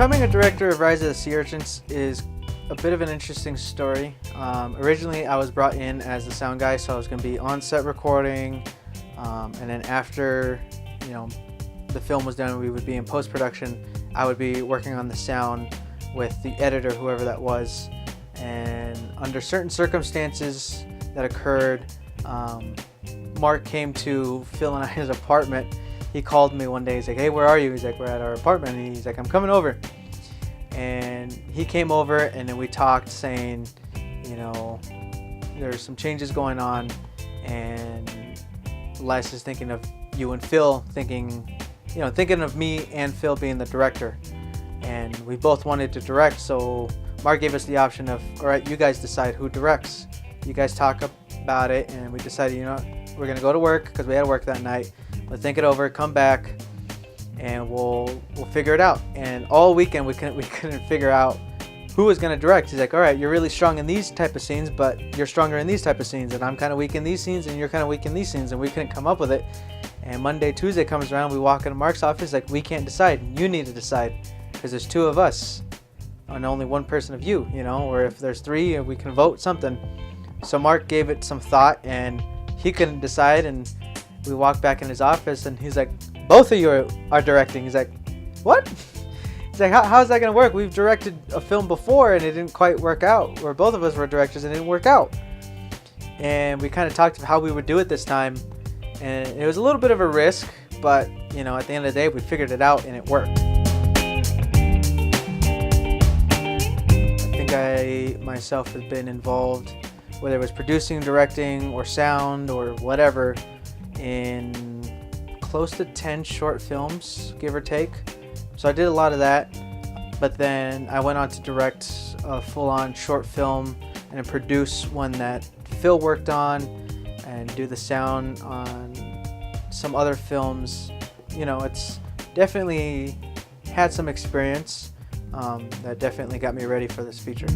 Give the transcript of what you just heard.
Becoming a director of Rise of the Sea Urchins is a bit of an interesting story. Originally, I was brought in as the sound guy, so I was going to be on set recording, and then after, the film was done, we would be in post-production. I would be working on the sound with the editor, whoever that was, and under certain circumstances that occurred, Mark came to Phil and I's apartment. He called me one day. He's like, "Hey, where are you?" He's like, "We're at our apartment." And he's like, "I'm coming over." And he came over, and then we talked, saying, there's some changes going on, and Les is thinking of you and Phil, thinking of me and Phil being the director. And we both wanted to direct, so Mark gave us the option of, all right, you guys decide who directs. You guys talk about it, and we decided, we're gonna go to work because we had to work that night. But think it over, come back, and we'll figure it out. And all weekend we couldn't figure out who was gonna direct. He's like, all right, you're really strong in these type of scenes, but you're stronger in these type of scenes, and I'm kind of weak in these scenes, and you're kind of weak in these scenes, and we couldn't come up with it. And Monday, Tuesday comes around, we walk into Mark's office, like, we can't decide. You need to decide, because there's two of us and only one person of you, or if there's three, we can vote something. So Mark gave it some thought, and he couldn't decide, and we walked back in his office, and he's like, both of you are directing. He's like, what? He's like, how's that going to work? We've directed a film before, and it didn't quite work out, or both of us were directors, and it didn't work out. And we kind of talked about how we would do it this time, and it was a little bit of a risk, but, at the end of the day, we figured it out, and it worked. I think I, myself, have been involved, whether it was producing, directing, or sound, or whatever, in close to 10 short films, give or take. So I did a lot of that, but then I went on to direct a full-on short film and produce one that Phil worked on, and do the sound on some other films. It's definitely had some experience that definitely got me ready for this feature.